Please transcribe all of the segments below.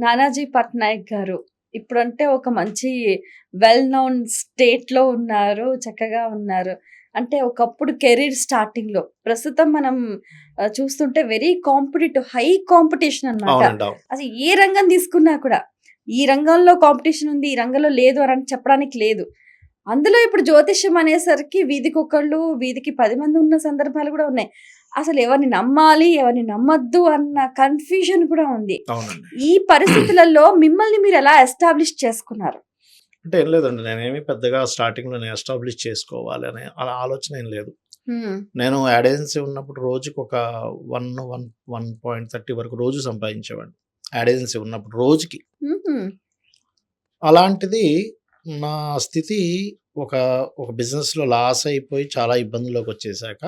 నానాజీ పట్నాయక్ గారు ఇప్పుడంటే ఒక మంచి వెల్ నోన్ స్టేట్‌లో ఉన్నారు. చక్కగా ఉన్నారు. అంటే ఒకప్పుడు కెరీర్ స్టార్టింగ్‌లో. ప్రస్తుతం మనం చూస్తుంటే వెరీ కాంపిటీటివ్ హై కాంపిటీషన్ అన్నమాట. అవునండి. అవును. అసలు ఏ రంగం తీసుకున్నా కూడా, ఈ రంగంలో కాంపిటీషన్ ఉంది, ఈ రంగంలో లేదు అని చెప్పడానికి లేదు. అందులో ఇప్పుడు జ్యోతిష్యం అనేసరికి వీధికొకళ్ళు, వీధికి 10 మంది ఉన్న సందర్భాలు కూడా ఉన్నాయి. అసలు ఎవరిని నమ్మాలి, ఎవరిని నమ్మొద్దు అన్న కన్‌ఫ్యూజన్ కూడా ఉంది. అవునండి. ఈ పరిస్థితులలో మిమ్మల్ని మీరు ఎలా ఎస్టాబ్లిష్ చేసుకున్నారు? అంటే ఏం లేదండి. నేనేమి పెద్దగా స్టార్టింగ్‌లోనే ఎస్టాబ్లిష్ చేసుకోవాలి అనే అలా ఆలోచన ఏం లేదు. హ్మ్. నేను యాడ్ ఏజెన్సీ ఉన్నప్పుడు రోజుకొక 1.30 వరకు రోజు సంపాదించేవాడిని. యాడ్ ఏజెన్సీ ఉన్నప్పుడు రోజుకి. హుహు. అలాంటిది నా స్థితి ఒక ఒక బిజినెస్‌లో లాస్ అయిపోయి చాలా ఇబ్బందుల్లోకొచ్చేసాక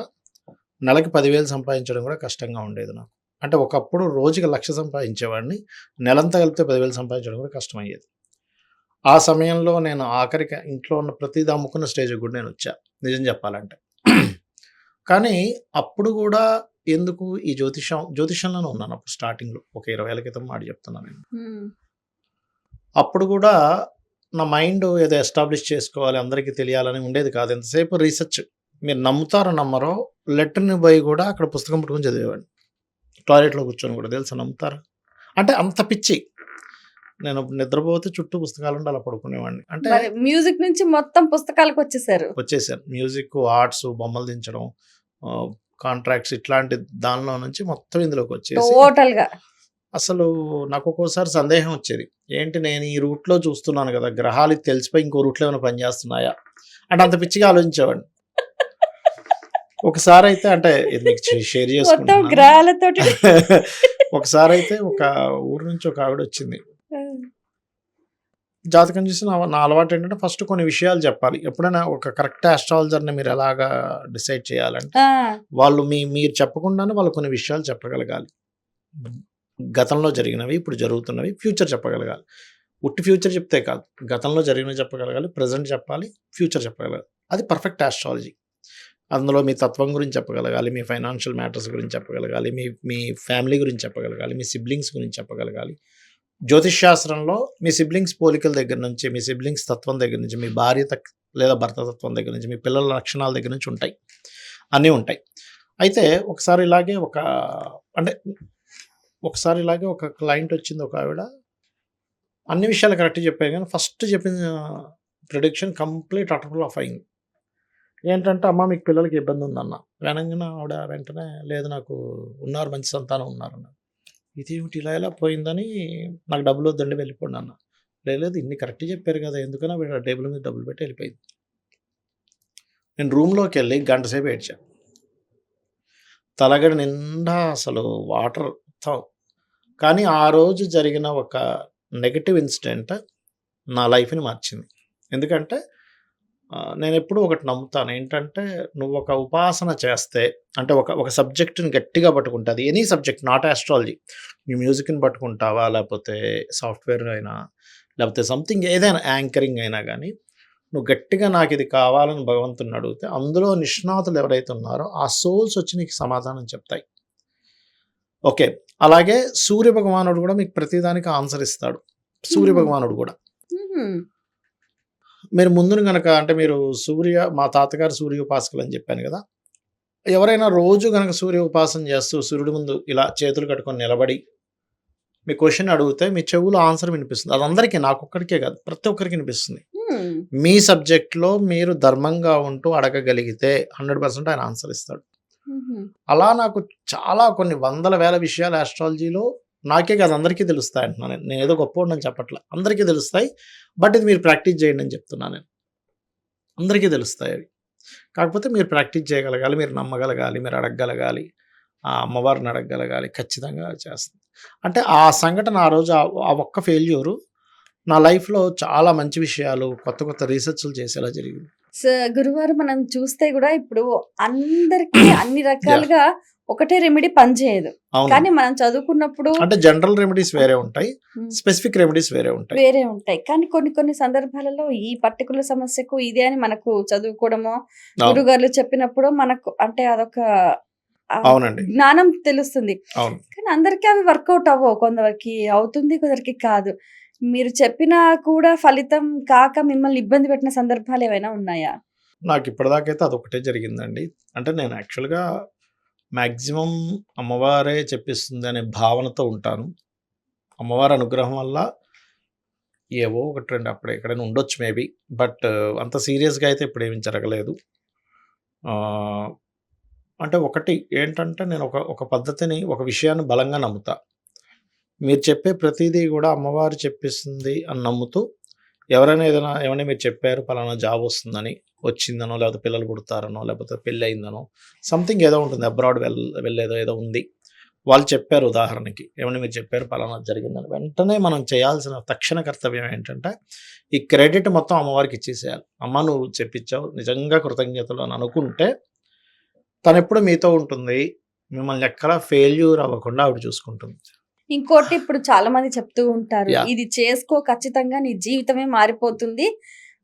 నెలకి 10,000 సంపాదించడం కూడా కష్టంగా ఉండేది నాకు. అంటే ఒకప్పుడు రోజుకి 1,00,000 సంపాదించేవాడిని. నెలంతా కలిపితే 10,000 సంపాదించడం కూడా కష్టమయ్యేది. ఆ సమయంలో నేను ఆఖరికి ఇంట్లో ఉన్న ప్రతీది అమ్ముకున్న స్టేజ్‌కి కూడా నేనొచ్చా. నిజం చెప్పాలంటే. కానీ అప్పుడు గూడా ఎందుకు ఈ జ్యోతిష్యంలోనే ఉన్నాను అప్పుడు స్టార్టింగ్‌లో. ఒక 20 ఏళ్ల క్రితం మాట చెప్తున్నా నేను. హ్మ్. అప్పుడు గూడా నా మైండ్ ఏదో ఎస్టాబ్లిష్ చేసుకోవాలి, అందరికీ తెలియాలని ఉండేది కాదు. ఎంతసేపు రీసెర్చ్. మీరు నమ్ముతారో నమ్మరో లెటర్‌ని బోయి గూడా అక్కడ పుస్తకం పట్టుకొని చదివేవాడిని. టాయిలెట్‌లో కూర్చొని గూడా తెలుసా నమ్ముతారా? అంటే అంత పిచ్చి. నేను నిద్రపోతే చుట్టూ పుస్తకాలుండి అలా పడుకునేవాడిని. అంటే మరి మ్యూజిక్ నుంచి మొత్తం పుస్తకాలకొచ్చేసారు. వచ్చేసాను. మ్యూజిక్, ఆర్ట్స్, బొమ్మలు దించడం, కాంట్రాక్ట్స్ ఇట్లాంటి దానిలో నుంచి మొత్తం ఇందులోకొచ్చేసి టోటల్‌గా. అసలు నాకొక్కోసారి సందేహం వచ్చేది. ఏంటి నేను ఈ రూట్‌లో చూస్తున్నాను గదా! గ్రహాలు ఇది తెలిసిపోయి ఇంకో రూట్‌లో ఏమైనా పనిచేస్తున్నాయా? అంటే అంత పిచ్చిగా ఆలోచించేవాడిని. ఒకసారైతే అంటే ఇది మీకు షేర్ మొత్తం చేసుకుంటున్నాను. గ్రహాలతోటి ఒకసారైతే ఒక ఊరు నుంచి ఒక ఆవిడొచ్చింది. హ్మ్. జాతకం చూసి నా అలవాటేంటంటే ఫస్ట్ కొన్ని విషయాలు చెప్పాలి. ఎప్పుడైనా ఒక కరెక్ట్ ఆస్ట్రాలజర్‌ని మీరు ఎలాగా డిసైడ్ చేయాలంటే, ఆ! వాళ్ళు మీరు చెప్పకుండానే వాళ్ళు కొన్ని విషయాలు చెప్పగలగాలి. గతంలో జరిగినవి, ఇప్పుడు జరుగుతున్నవి, ఫ్యూచర్ చెప్పగలగాలి. ఉట్టి ఫ్యూచర్ చెప్తే కాదు. గతంలో జరిగినవి చెప్పగలగాలి, ప్రెజెంట్ చెప్పాలి, ఫ్యూచర్ చెప్పగలగాలి. అది పర్ఫెక్ట్ ఆస్ట్రాలజీ. అందులో మీ తత్వం గురించి చెప్పగలగాలి, మీ ఫైనాన్షియల్ మ్యాటర్స్ గురించి చెప్పగలగాలి, మీ మీ ఫ్యామిలీ గురించి చెప్పగలగాలి, మీ సిబ్లింగ్స్ గురించి చెప్పగలగాలి. జ్యోతిష్ శాస్త్రంలో మీ సిబ్లింగ్స్ పోలికల దగ్గర నుంచి, మీ సిబ్లింగ్స్ తత్వం దగ్గర నుంచి, మీ భార్య లేదా భర్త తత్వం దగ్గర నుంచి, మీ పిల్లల లక్షణాల దగ్గర నుంచి ఉంటాయి. అన్నీ ఉంటాయి. అయితే అంటే ఒకసారి ఇలాగే ఒక క్లయింట్ వచ్చింది ఒక ఆవిడ. అన్ని విషయాలు కరెక్ట్‌గా చెప్పాను గానీ ఫస్ట్ చెప్పిన ప్రిడిక్షన్ కంప్లీట్ అటర్ ఫ్లాప్ అయింది. ఏంటంటే, "అమ్మ మీకు పిల్లలకి ఇబ్బంది ఉందన్నా." అనంగానే ఆవిడ వెంటనే, "లేదు నాకు ఉన్నారు మంచి సంతానం ఉన్నారన్నారు." ఇదేమిటి ఇలా ఎలా పోయిందని నాకు డబ్బులొద్దండి వెళ్ళిపోండి అన్నా. లేదు ఇన్ని కరెక్ట్‌గా చెప్పారు కదా! ఎందుకని ఆవిడ టేబుల్ మీద డబ్బులు పెట్టి వెళ్ళిపోయింది. నేను రూమ్‌లోకెళ్ళి గంట సేపు ఏడ్చా. తలగడ నిండా అసలు వాటర్ మొత్తం. కానీ ఆ రోజు జరిగిన ఒక నెగెటివ్ ఇన్సిడెంట్ నా లైఫ్‌ని మార్చింది. ఎందుకంటే నేనెప్పుడూ ఒకటి నమ్ముతాను. ఏంటంటే నువ్వొక ఉపాసన చేస్తే అంటే ఒక సబ్జెక్ట్‌ని గట్టిగా పట్టుకుంటే అది ఎనీ సబ్జెక్ట్ నాట్ ఆస్ట్రాలజీ. నీ మ్యూజిక్‌ని పట్టుకుంటావా? లేపోతే సాఫ్ట్‌వేర్ అయినా, లేపోతే సంథింగ్ ఏదైనా యాంకరింగ్ అయినా గానీ, నువ్వు గట్టిగా నాకిది కావాలని భగవంతుడిని అడిగితే అందులో నిష్ణాతులు ఎవరైతే ఉన్నారో ఆ సోల్స్ వచ్చి నీకు సమాధానం చెప్తాయి. ఓకే. అలాగే సూర్య భగవానుడు గూడా మీకు ప్రతిదానికి ఆన్సర్ ఇస్తాడు. సూర్య హుహు. భగవానుడు గూడా. హుహు. మీరు ముందున గనక అంటే మీరు మా తాతగారు సూర్య ఉపాసకులని చెప్పాను గదా! ఎవరైనా రోజు గనక సూర్య ఉపాసన చేస్తూ సూర్యుడి ముందు ఇలా చేతులు కట్టుకొని నిలబడి, మీ క్వెషన్ అడిగితే మీ చెవులో ఆన్సర్ వినిపిస్తుంది. అది అందరికీ నాకొక్కడికే కాదు. ప్రతి ఒక్కరికి వినిపిస్తుంది. హ్మ్. మీ సబ్జెక్ట్‌లో మీరు ధర్మంగా ఉంటూ అడగగలిగితే 100% ఆయన ఆన్సర్ ఇస్తాడు. హుహు. అలా నాకు చాలా కొన్ని వందల వేల విషయాలు ఆస్ట్రాలజీలో నాకే కాదు అందరికీ తెలుస్తాయి అంటున్నాను నేను. నేనేదో గొప్పోడినని చెప్పట్ల. అందరికీ తెలుస్తాయి. బట్ ఇది మీరు ప్రాక్టీస్ చేయండి అని చెప్తున్నా నేను. అందరికీ తెలుస్తాయి అవి. కాకపోతే మీరు ప్రాక్టీస్ చేయగలగాలి, మీరు నమ్మగలగాలి, మీరు అడగగలగాలి, ఆ అమ్మవారిని అడగగలగాలి. ఖచ్చితంగా చేస్తుంది. అంటే ఆ సంఘటన ఆ రోజు ఆ ఒక్క ఫెయిల్యూరు నా లైఫ్‌లో చాలా మంచి విషయాలు, కొత్త కొత్త రీసెర్చ్‌లు చేసేలా జరిగింది. గురువారం మనం చూస్తే గూడా ఇప్పుడు అందరికి అన్ని యాహ్! రకాలుగా ఒకటే రెమెడీ పనిచేయదు. కానీ అవునండి. మనం చదువుకున్నప్పుడు అంటే జనరల్ రెమెడీస్ వేరే ఉంటాయి. హ్మ్. స్పెసిఫిక్ రెమెడీస్ వేరే ఉంటాయి. వేరే ఉంటాయి. కానీ కొన్ని కొన్ని సందర్భాలలో ఈ పర్టిక్యులర్ సమస్యకు ఇదే అని మనకు చదువుకోవడమో, అవును. గురుగారులు చెప్పినప్పుడు మనకు అంటే అదొక అవునండి. జ్ఞానం తెలుస్తుంది. అవును. కానీ అందరికీ అవి వర్కౌట్ అవ్వవు. కొందరికి అవుతుంది, కొందరికి కాదు. మీరు చెప్పినా కూడా ఫలితం కాక మిమ్మల్ని ఇబ్బంది పెట్టిన సందర్భాలేవైనా ఉన్నాయా? నాకు ఇప్పటిదాకైతే అదొకటే జరిగిందండి. అంటే నేను యాక్చువల్‌గా మాక్సిమం అమ్మవారే చెప్పిస్తుంది అనే భావనతో ఉంటాను. అమ్మవారి అనుగ్రహం వల్ల ఏవో 1, 2 అప్పుడు ఎక్కడైనా ఉండొచ్చు మేబీ. బట్ అంత సీరియస్‌గా అయితే ఇప్పుడేమి జరగలేదు. ఆహ్, అంటే ఒకటి ఏంటంటే నేను ఒక పద్ధతిని, ఒక విషయాన్ని బలంగా నమ్ముతా. మీరు చెప్పే ప్రతీదీ గూడా అమ్మవారు చెప్పిస్తుంది అని నమ్ముతూ, ఎవరైనా ఏవండీ మీరు చెప్పారు పలానా జాబ్ వస్తుందని, వచ్చిందనో, లేకపోతే పిల్లలు పుడతారనో, లేకపోతే పెళ్లయిందనో, సంథింగ్ ఏదో ఉంటుంది. అబ్రాడ్ వెళ్ళేదో ఏదో ఉంది. వాళ్ళు చెప్పారు ఉదాహరణకి, ఏవండీ మీరు చెప్పారు పలానా జరిగిందని. వెంటనే మనం చేయాల్సిన తక్షణ కర్తవ్యం ఏంటంటే, ఈ క్రెడిట్ మొత్తం అమ్మవారికి ఇచ్చేసేయాలి. అమ్మ నువ్వు చెప్పించావు, నిజంగా కృతజ్ఞతలు అని అనుకుంటే, తనెప్పుడు మీతో ఉంటుంది. మిమ్మల్ని ఎక్కడా ఫెయిల్యూర్ అవ్వకుండా ఆవిడ చూసుకుంటుంది. ఇంకోటి ఇప్పుడు చాలా మంది చెప్తూ ఉంటారు. యాహ్! ఇది చేసుకో ఖచ్చితంగా నీ జీవితమే మారిపోతుంది.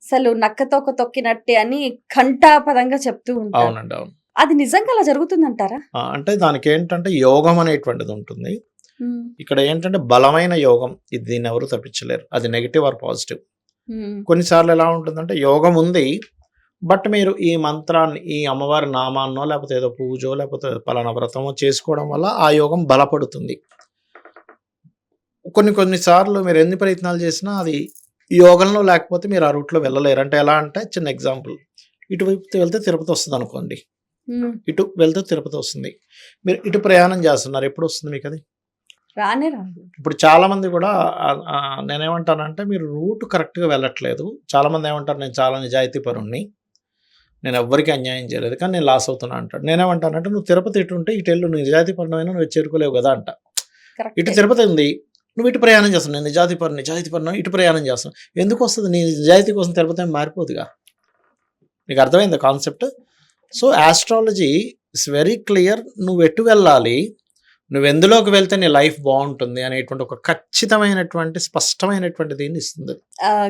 అసలు నక్కతోక తొక్కినట్టే అని ఘంటాపథంగా చెప్తూ ఉంటారు. అవునండి. అవును. అది నిజంగా అలా జరుగుతుందంటారా? అంటే దానికేంటంటే యోగం అనేటువంటిది ఉంటుంది. హ్మ్. ఇక్కడ ఏంటంటే బలమైన యోగం. ఇది దీన్నెవరు తప్పించలేరు. అది నెగెటివ్ ఆర్ పాజిటివ్. హ్మ్. కొన్నిసార్లు ఎలా ఉంటుందంటే యోగం ఉంది. బట్ మీరు ఈ మంత్రాన్ని, ఈ అమ్మవారి నామాన్నో, లేకపోతే ఏదో పూజో, లేకపోతే పలానా వ్రతమో చేసుకోవడం వల్ల ఆ యోగం బలపడుతుంది. కొన్ని సార్లు మీరు ఎన్ని ప్రయత్నాలు చేసినా అది యోగంలో లేకపోతే మీరు ఆ రూట్‌లో వెళ్ళలేరు. అంటే ఎలా అంటే చిన్న ఎగ్జాంపుల్. ఇటువైపు వెళ్తే తిరుపతి వస్తదనుకోండి. హ్మ్. ఇటు వెళ్తే తిరుపతి వస్తుంది. మీరు ఇటు ప్రయాణం చేస్తున్నారు. ఎప్పుడొస్తుంది మీకది? రానే రాదు. ఇప్పుడు చాలామంది కూడా నేనేమంటానంటే మీరు రూట్ కరెక్ట్‌గా వెళ్ళట్లేదు. చాలామంది ఏమంటారు నేను చాలా నిజాయితీపరుడిని. నేను ఎవ్వరికీ అన్యాయం చేయలేదు. కానీ నేను లాస్ అవుతున్నా అంటాడు. నేనేమంటానంటే నువ్వు తిరుపతి ఇటుంటే ఇటెళ్ళు, నువ్వు నిజాయితీపరుడివైనా నువ్వు చేరుకోలేవు గదా! అంట. ఇటు కరెక్టే. తిరుపతి ఉంది. నువ్వు ఇటు ప్రయాణం చేస్తున్నావు. నేను నిజాయితీపరుడిని ఇటు ప్రయాణం చేస్తున్నావు. ఎందుకొస్తది? నీ నిజాయితీ కోసం తిరుపతి ఏమి మారిపోదుగా. మీకు అర్థమైందా concept? So, astrology is very clear. నువ్వెటు వెళ్ళాలి, నువ్వెందులోకి వెళ్తే నీ లైఫ్ బావుంటుంది అనేటువంటి ఒక ఖచ్చితమైనటువంటి, స్పష్టమైనటువంటి దీన్ని ఇస్తుంది.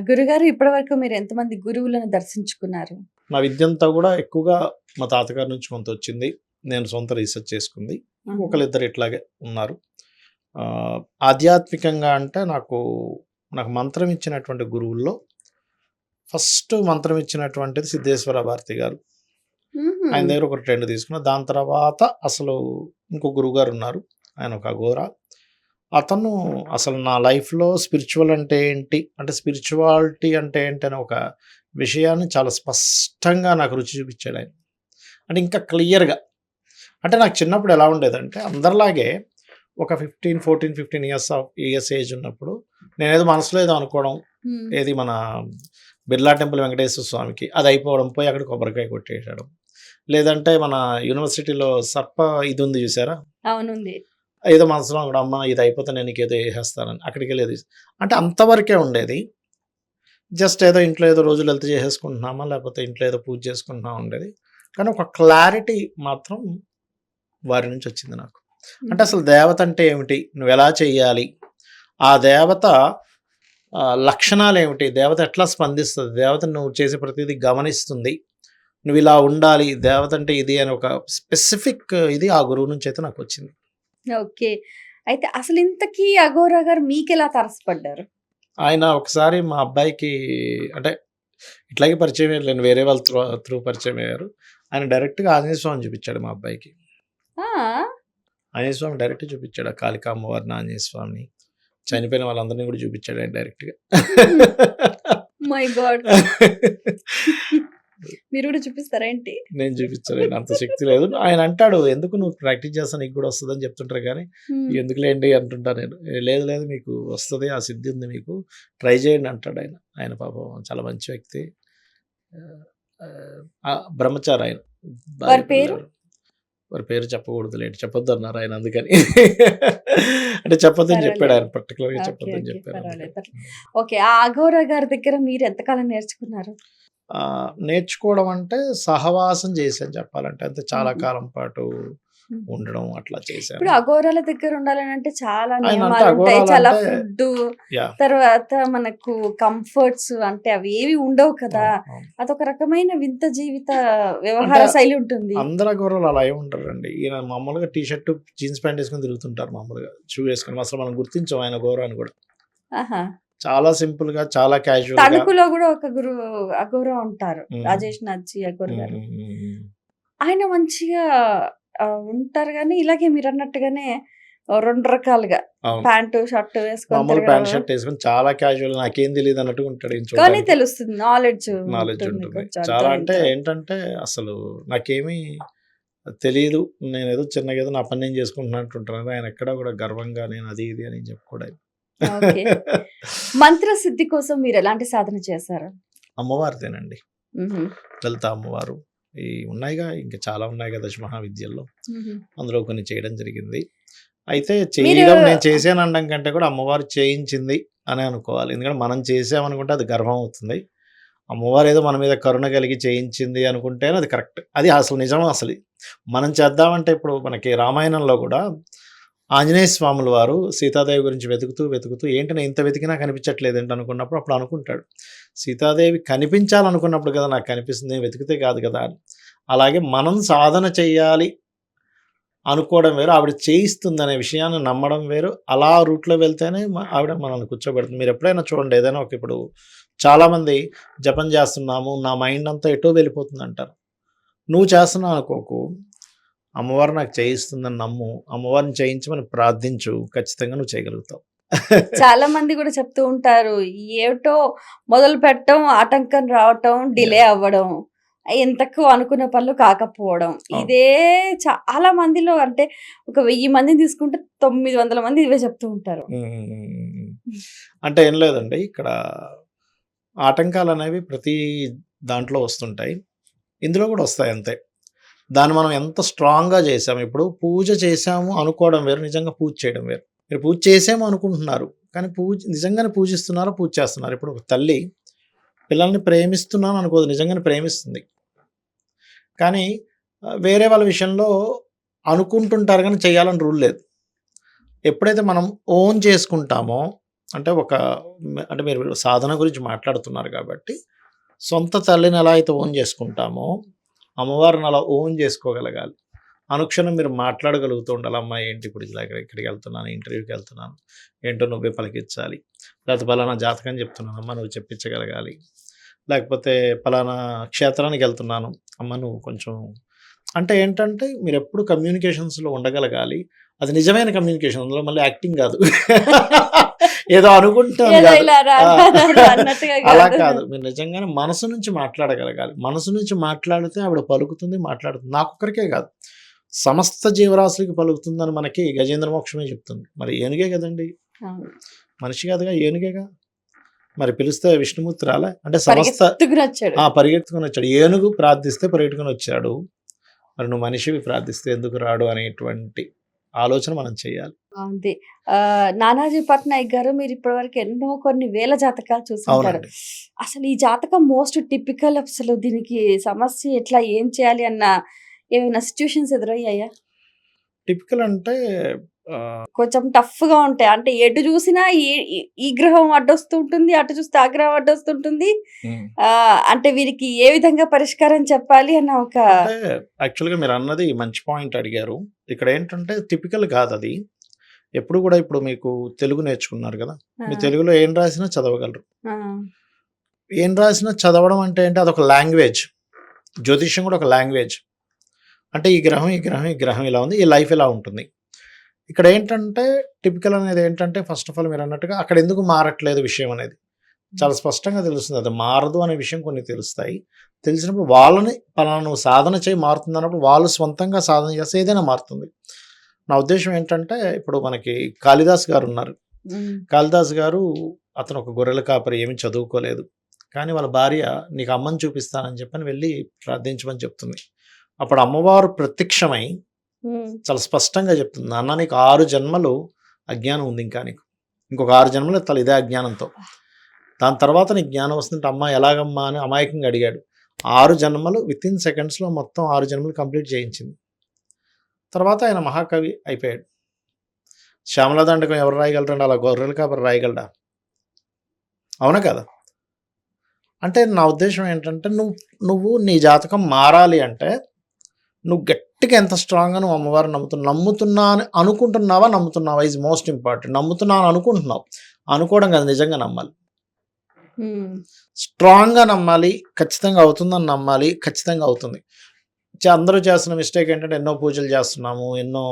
గురుగారు ఇప్పటివరకు మీరు ఎంతమంది గురువులను దర్శించుకున్నారు? నా విద్యంతా కూడా ఎక్కువగా మా తాతగారి నుంచి కొంతొచ్చింది. నేను సొంత రీసెర్చ్ చేసుకుంది. హుహు. ఒకళ్ళిద్దరు ఇట్లాగే ఉన్నారు. ఆధ్యాత్మికంగా అంటే నాకు మంత్రం ఇచ్చినటువంటి గురువుల్లో ఫస్ట్ మంత్రం ఇచ్చినటువంటిది సిద్ధేశ్వర భారతి గారు. హుహు. ఆయన దగ్గర ఒక 2 తీసుకున్నా. దాని తర్వాత అసలు ఇంకో గురువుగారు ఉన్నారు. ఆయన ఒక అఘోరా. అతను అసలు నా లైఫ్‌లో స్పిరిచువల్ అంటే ఏంటి? అంటే స్పిరిచువాలిటీ అంటే ఏంటి? అనే ఒక విషయాన్ని చాలా స్పష్టంగా నాకు రుచి చూపించాడాయన. అంటే ఇంకా క్లియర్‌గా. అంటే నాకు చిన్నప్పుడు ఎలా ఉండేదంటే అందరిలాగే ఒక 15 ఇయర్స్ ఏజ్ ఉన్నప్పుడు నేనేదో మనసులో ఏదో అనుకోవడం. హ్మ్. ఏది మన బిర్లా టెంపుల్ వెంకటేశ్వర స్వామికి అది అయిపోవడం, పోయి అక్కడ కొబ్బరికాయ కొట్టేయడం. లేదంటే మన యూనివర్సిటీలో ఇది ఉంది చూసారా? అవునుంది. ఏదో మనసులో అనుకోవడం, అమ్మ ఇది అయిపోతే నేను నీకేదో ఏసేస్తానని. అక్కడికెళ్ళేది. అంటే అంతవరకే ఉండేది. జస్ట్ ఏదో ఇంట్లో ఏదో రోజులు వెళ్తే చేసేసుకుంటున్నామా, లేకపోతే ఇంట్లో ఏదో పూజ చేసుకుంటున్నామా ఉండేది. కానీ ఒక క్లారిటీ మాత్రం వారి నుంచి వచ్చింది నాకు. అంటే అసలు దేవత అంటే ఏమిటి? నువ్వెలా చెయ్యాలి? ఆ దేవత లక్షణాలేమిటి? దేవత ఎట్లా స్పందిస్తది? దేవత నువ్వు చేసే ప్రతీదీ గమనిస్తుంది. నువ్విలా ఉండాలి. దేవత అంటే ఇది అని ఒక స్పెసిఫిక్ ఇది ఆ గురువు నుంచయితే నాకొచ్చింది. ఓకే. అయితే అసలు ఇంతకీ అఘోరా గారు మీకెలా తారసపడ్డారు? ఆయన ఒకసారి మా అబ్బాయికి అంటే ఇట్లాగే పరిచయం అయ్యారులెండి. వేరే వాళ్ళ త్రూ పరిచయం అయ్యారు. ఆయన డైరెక్ట్‌గా ఆంజనేయ స్వామిని చూపించాడు మా అబ్బాయికి. ఆ! ఆంజనేయ స్వామి డైరెక్ట్‌గా చూపించాడు. ఆ కాళికా అమ్మవారిని, ఆంజనేయ స్వామిని, చనిపోయిన వాళ్ళందరిని కూడా చూపించాడు ఆయన డైరెక్ట్‌గా. My God! మీరు కూడా చూపిస్తారా ఏంటి? నేను చూపించలేను. అంత శక్తి లేదు. ఆయన అంటాడు, "ఎందుకు నువ్వు ప్రాక్టీస్ చేస్తే నీకు కూడా వస్తదని" చెప్తుంటారు గానీ, హ్మ్. ఎందుకులేండి అంటుంటా నేను. లేదు లేదు మీకు వస్తది. ఆ సిద్ధి ఉంది మీకు. ట్రై చేయండి అంటాడు ఆయన. ఆయన పాపం చాలా మంచి వ్యక్తి. బ్రహ్మచారి ఆయన. భార్య వారి పేరు? పిల్లలు. వారి పేరు చెప్పకూడదులేండి. చెప్పొద్దన్నారు ఆయన అందుకని. అంటే చెప్పొద్దని చెప్పాడు పర్వాలేదు. ఆయన. పర్టిక్యులర్‌గా ఓకే. చెప్పొద్దని ఓకే. చెప్పారు పర్వాలేదు. అందుకని. ఓకే. ఆ అఘోరా గారి దగ్గర మీరు ఎంతకాలం నేర్చుకున్నారు? నేర్చుకోవడం అంటే సహవాసం చేశాను చెప్పాలంటే. అంటే చాలా హుహు. కాలం పాటు ఉండడం అట్లా చేశాను. ఇప్పుడు అఘోరాల దగ్గర ఉండాలని అంటే చాలా ఆయన అంటే నియమాలు ఉంటాయి. అఘోరాలు చాలా అంటే ఫుడ్, యాహ్! తర్వాత మనకు కంఫర్ట్స్ అంటే అవి ఏవి ఉండవు కదా! అవును. అవును. అదొక రకమైన వింత జీవిత అంటే వ్యవహార శైలి ఉంటుంది. అందరు అఘోరాలు అలా ఏమి ఉండరండి. ఈయన మామూలుగా టీ షర్ట్, జీన్స్ ప్యాంట్ వేసుకొని తిరుగుతుంటారు మామూలుగా. షూ వేసుకొని. అసలు మనం గుర్తించం ఆయన ఘోరాన్ని కూడా. ఆహా! చాలా సింపుల్‌గా, చాలా క్యాజువల్‌గా. తణుకులో కూడా ఒక అఘోరా ఉంటారు. హ్మ్. రాజేష్ నజ్జి అఘోర హ్మ్. గారు. హ్మ్. హ్మ్. హ్మ్. ఆయన మంచిగా ఉంటారు గానీ, ఇలాగే మీరన్నట్టుగానే 2 రకాలుగా అవును. ప్యాంటు, షర్ట్ వేసుకొని మామూలు తిరగడం. ప్యాంట్, షర్ట్ వేసుకొని చాలా క్యాజువల్ నాకేం తెలీదు అన్నట్టుగా ఉంటాడు ఈయన కానీ చూడడానికి. తెలుస్తుంది. నాలెడ్జ్ నాలెడ్జ్ ఉంటుంది ఉంటుంది. కొంచెం చాలా అంతో అంటే ఇంతో. ఏంటంటే అసలు నాకేమీ తెలీదు. నేనేదో చిన్నగా ఏదో నా పని నేను చేసుకుంటున్నట్టు ఉంటాను. ఆయన ఎక్కడా కూడా గర్వంగా నేను అది ఇది అని చెప్పుకోవడం. ఓకే. మంత్రసిద్ధి కోసం మీరెలాంటి సాధన చేశారు? అమ్మవారిదేనండి. హుహు. లలిత అమ్మవారు. ఈ ఉన్నాయిగా ఇంకా చాలా ఉన్నాయి కదా! దశమహావిద్యల్లో. హుహు. అందులో కొన్ని చేయడం జరిగింది. అయితే మీరు చేయడం నేను చేశాననడం కంటే కూడా అమ్మవారు చేయించింది అనే అనుకోవాలి. ఎందుకంటే మనం చేసామనుకుంటే అది గర్వం అవుతుంది. అమ్మవారు ఏదో మన మీద కరుణ కలిగి చేయించింది అనుకుంటేనే అది కరెక్ట్. అది అసలు నిజం అసలు. మనం చేద్దామంటే ఇప్పుడు మనకి రామాయణంలో కూడా ఆంజనేయ స్వాముల వారు సీతాదేవి గురించి వెతుకుతూ, వెతుకుతూ ఏంటి నేను ఇంత వెతికినా కనిపించట్లేదేంటి అనుకున్నప్పుడు అప్పుడు అనుకుంటాడు. సీతాదేవి కనిపించాలనుకున్నప్పుడు కదా నాకు కనిపిస్తుంది. నేను వెతికితే కాదు కదా అని. అలాగే మనం సాధన చెయ్యాలి అనుకోవడం వేరు. ఆవిడ చేయిస్తుందనే విషయాన్ని నమ్మడం వేరు. అలా రూట్‌లో వెళ్తేనే ఆవిడ మనల్ని కూర్చోబెడుతుంది. మీరెప్పుడైనా చూడండి ఏదైనా ఒక ఇప్పుడు చాలామంది జపం చేస్తున్నాము, నా మైండ్ అంతా ఎటో వెళ్ళిపోతుందంటారు. నువ్వు చేస్తున్నావు అనుకోకు. అమ్మవారు నాకు చేయిస్తుందని నమ్ము. అమ్మవారిని చేయించమని ప్రార్థించు. ఖచ్చితంగా నువ్వు చేయగలుగుతావు. చాలా మంది కూడా చెప్తూ ఉంటారు. ఏటో మొదలుపెట్టడం, ఆటంకం రావటం, డిలే యాహ్! అవ్వడం. ఎంతకు అనుకున్న పనులు కాకపోవడం. అవును. ఇదే చాలా మందిలో అంటే ఒక 1000 మందిని తీసుకుంటే 900 మంది ఇవే చెప్తూ ఉంటారు. హ్మ్. హ్మ్. హ్మ్. హ్మ్. అంటే ఏం లేదండి. ఇక్కడ ఆటంకాలనేవి ప్రతి దాంట్లో వస్తుంటాయి. ఇందులో కూడా వస్తాయి అంతే. దాన్ని మనం ఎంత స్ట్రాంగ్‌గా చేసాము. ఇప్పుడు పూజ చేశాము అనుకోవడం వేరు. నిజంగా పూజ చేయడం వేరు. మీరు పూజ చేసాము అనుకుంటున్నారు. కానీ నిజంగానే పూజిస్తున్నారా? పూజ చేస్తున్నారా? ఇప్పుడు ఒక తల్లి పిల్లల్ని ప్రేమిస్తున్నాను అనుకోదు. నిజంగానే ప్రేమిస్తుంది. కానీ వేరే వాళ్ళ విషయంలో అనుకుంటుంటారు గానీ చేయాలని రూల్ లేదు. ఎప్పుడైతే మనం ఓన్ చేసుకుంటామో అంటే అంటే మీరు సాధన గురించి మాట్లాడుతున్నారు కాబట్టి, సొంత తల్లిని ఎలా అయితే ఓన్ చేసుకుంటామో, అమ్మవారిని అలా ఓన్ చేసుకోగలగాలి. అనుక్షణం మీరు మాట్లాడగలుగుతూ ఉండాలి. అమ్మ ఏంటి ఇప్పుడు ఇలాగ ఇక్కడికెళ్తున్నాను, ఇంటర్వ్యూకెళ్తున్నాను. ఏంటో నువ్వే పలికించాలి. లేకపోతే పలానా జాతకం చెప్తున్నాను అమ్మ నువ్వు చెప్పించగలగాలి. లేకపోతే పలానా క్షేత్రానికెళ్తున్నాను. అమ్మ నువ్వు కొంచెం అంటే ఏంటంటే మీరెప్పుడు కమ్యూనికేషన్స్‌లో ఉండగలగాలి. అది నిజమైన కమ్యూనికేషన్. అందులో మళ్ళీ యాక్టింగ్ గాదు. ఏదో అనుకుంటాను ఏదో గాదు. ఇలా రా ఆ! రా రా అన్నట్టుగా అలా కాదు. కాదు. మీరు నిజంగానే మనసు నుంచి మాట్లాడగలగాలి. మనసు నుంచి మాట్లాడితే ఆవిడ పలుకుతుంది, మాట్లాడుతుంది. నాకొక్కరికే గాదు. సమస్త జీవరాశులకి పలుకుతుందని మనకి గజేంద్ర మోక్షమే చెప్తుంది. మరి ఏనుగే గదండీ! అవును. మనిషి కాదుగా ఏనుగేగా! మరి పిలిస్తే విష్ణుమూర్తి రాలే? అంటే సమస్త పరిగెత్తుకునొచ్చాడు. పరిగెత్తుకొనొచ్చాడు. ఏనుగు ప్రార్థిస్తే పరిగెట్టుకొనొచ్చాడు. మరి నువ్వు మనిషివి ప్రార్థిస్తే ఎందుకు రాడు అనేటువంటి ఆలోచన మనం చేయాలి. అంతే. 'నానాజీ పట్నాయక్' గారు మీరు ఇప్పటివరకు ఎన్నో కొన్ని వేల జాతకాలు చూసుంటారు. అవునండి. అసలు ఈ జాతకం మోస్ట్ టిపికల్ అసలు దీనికి సమస్య ఎట్లా ఏం చేయాలి అన్న ఏమైనా సిట్యుయేషన్స్ ఎదురయ్యాయా? టిపికల్ అంటే ఆహ్, కొంచెం టఫ్‌గా ఉంటాయి. అంటే ఎటు చూసినా ఈ ఈ ఈ గ్రహం అడ్డొస్తూ ఉంటుంది. అటు చూస్తే ఆ గ్రహం అడ్డొస్తుంటుంది. హ్మ్. అంటే వీరికి ఏ విధంగా పరిష్కారం చెప్పాలి అన్న ఒక అంటే యాక్చువల్‌గా మీరన్నది మంచి పాయింట్ అడిగారు. ఇక్కడేంటంటే టిపికల్ కాదది. ఎప్పుడు గూడా ఇప్పుడు మీకు తెలుగు నేర్చుకున్నారు గదా! ఆ! మీరు తెలుగులో ఏం రాసినా చదవగలరు. ఆ! ఏం రాసినా చదవడం అంటే ఏంటి అదొక లాంగ్వేజ్. జ్యోతిష్యం గూడా ఒక లాంగ్వేజ్. అంటే ఈ గ్రహం, ఈ గ్రహం, ఈ గ్రహం ఇలా ఉంది. ఈ లైఫ్ ఇలా ఉంటుంది. ఇక్కడేంటంటే టిపికల్ అనేది ఏంటంటే ఫస్ట్ ఆఫ్ ఆల్ మీరన్నట్టుగా అక్కడ ఎందుకు మారట్లేదు విషయం అనేది. చాలా స్పష్టంగా తెలుస్తుంది. అది మారదు అనే విషయం కొన్ని తెలుస్తాయి. తెలిసినప్పుడు వాళ్ళని పలానా నువ్వు సాధన చేయి మారుతుందన్నప్పుడు వాళ్ళు స్వంతంగా సాధన చేస్తే ఏదైనా మారుతుంది. నా ఉద్దేశ్యం ఏంటంటే ఇప్పుడు మనకి కాళిదాస్ గారున్నారు. హ్మ్. కాళిదాస్ గారు అతను ఒక గొర్రెల కాపరి ఏమి చదువుకోలేదు. కానీ వాళ్ళ భార్య నీకు అమ్మని చూపిస్తానని చెప్పని వెళ్ళి ప్రార్థించమని చెప్తుంది. అప్పుడు అమ్మవారు ప్రత్యక్షమై హ్మ్. చాలా స్పష్టంగా చెప్తుంది. నాన్న నీకు 6 జన్మలు అజ్ఞానం ఉంది ఇంకా నీకు. ఇంకొక 6 జన్మలు ఎత్తాలి ఇదే అజ్ఞానంతో. దాని తర్వాత నీకు జ్ఞానం వస్తుందంటే అమ్మ ఎలాగమ్మా అని అమాయకంగా అడిగాడు. 6 జన్మలు వితిన్ సెకండ్స్‌లో మొత్తం 6 జన్మలు కంప్లీట్ చేయించింది. తర్వాత ఆయన మహాకవి అయిపోయాడు. శ్యామలా దండకం ఎవరు రాయగలరండి? అలా గొర్రెల కాపరి రాయగలడా? అవునా కదా? అంటే నా ఉద్దేశం ఏంటంటే నువ్వు నీ జాతకం మారాలి అంటే నువ్వు గట్టిగా ఎంత స్ట్రాంగ్గా నువ్వు అమ్మవారిని నమ్ముతున్నా అని అనుకుంటున్నావా, నమ్ముతున్నావా ఈజ్ మోస్ట్ ఇంపార్టెంట్. నమ్ముతున్నాను అనుకుంటున్నావు, అనుకోవడం కాదు, నిజంగా నమ్మాలి. స్ట్రాంగ్గా నమ్మాలి, ఖచ్చితంగా అవుతుందని నమ్మాలి, ఖచ్చితంగా అవుతుంది. అందరూ చేస్తున్న మిస్టేక్ ఏంటంటే ఎన్నో పూజలు చేస్తున్నాము, ఎన్నో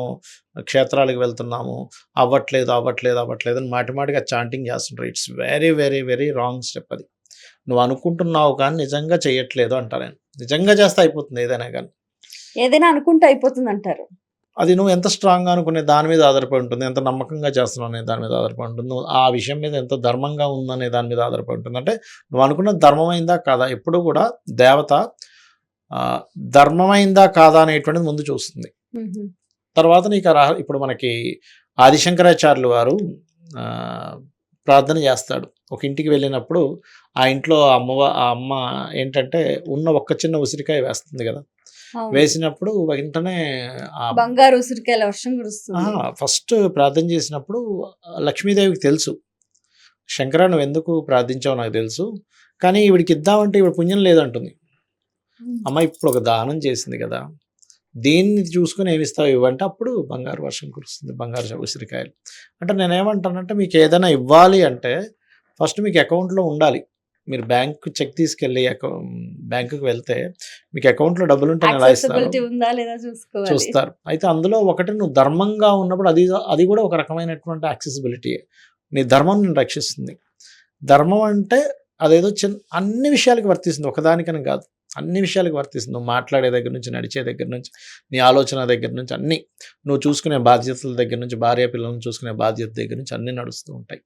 క్షేత్రాలకు వెళ్తున్నాము, అవ్వట్లేదు అవ్వట్లేదు అవ్వట్లేదు అని మాటిమాటిగా చాంటింగ్ చేస్తుంటారు. It's very very very wrong step. అది నువ్వు అనుకుంటున్నావు కానీ నిజంగా చేయట్లేదు అంటారు. నేను నిజంగా చేస్తే అయిపోతుంది ఏదైనా కానీ. ఏదైనా అనుకుంటే అయిపోతుంది అంటారు. అది నువ్వు ఎంత స్ట్రాంగ్గా అనుకునే దాని మీద ఆధారపడి ఉంటుంది, ఎంత నమ్మకంగా చేస్తున్నావు అనే దాని మీద ఆధారపడి ఉంటుంది, నువ్వు ఆ విషయం మీద ఎంత ధర్మంగా ఉందనే దాని మీద ఆధారపడి ఉంటుంది. అంటే నువ్వు అనుకున్న ధర్మమైందా కాదా, ఎప్పుడు కూడా దేవత ధర్మమైందా కాదా అనేటువంటిది ముందు చూస్తుంది. తర్వాత నీకు ఇప్పుడు మనకి ఆదిశంకరాచార్యులు వారు ప్రార్థన చేస్తాడు. ఒక ఇంటికి వెళ్ళినప్పుడు ఆ ఇంట్లో ఆ అమ్మ ఏంటంటే ఉన్న ఒక్క చిన్న ఉసిరికాయ వేస్తుంది కదా, వేసినప్పుడు వెంటనే బంగారు ఉసిరికాయల వర్షం కురుస్తుంది. ఫస్ట్ ప్రార్థన చేసినప్పుడు లక్ష్మీదేవికి తెలుసు, శంకర నువ్వు ఎందుకు ప్రార్థించావు నాకు తెలుసు, కానీ ఈవిడికి ఇద్దామంటే ఈవిడ పుణ్యం లేదంటుంది. అమ్మ ఇప్పుడు ఒక దానం చేసింది కదా, దీన్ని చూసుకుని ఏమిస్తావు ఇవ్వంటే అప్పుడు బంగారు వర్షం కురుస్తుంది, బంగారు ఉసిరికాయలు. అంటే నేనేమంటానంటే మీకు ఏదైనా ఇవ్వాలి అంటే ఫస్ట్ మీకు అకౌంట్లో ఉండాలి. మీరు బ్యాంక్ చెక్ తీసుకెళ్ళి బ్యాంకుకి వెళ్తే మీకు అకౌంట్లో డబ్బులు ఉంటే ఎలా ఇస్తారు చూస్తారు. అయితే అందులో ఒకటి నువ్వు ధర్మంగా ఉన్నప్పుడు అది కూడా ఒక రకమైనటువంటి యాక్సెసిబిలిటీ. నీ ధర్మం నేను రక్షిస్తుంది. ధర్మం అంటే అదేదో అన్ని విషయాలకు వర్తిస్తుంది, ఒకదానికని కాదు, అన్ని విషయాలకు వర్తిస్తుంది. నువ్వు మాట్లాడే దగ్గర నుంచి, నడిచే దగ్గర నుంచి, నీ ఆలోచన దగ్గర నుంచి, అన్నీ నువ్వు చూసుకునే బాధ్యతల దగ్గర నుంచి, భార్య పిల్లలను చూసుకునే బాధ్యత దగ్గర నుంచి అన్నీ నడుస్తూ ఉంటాయి.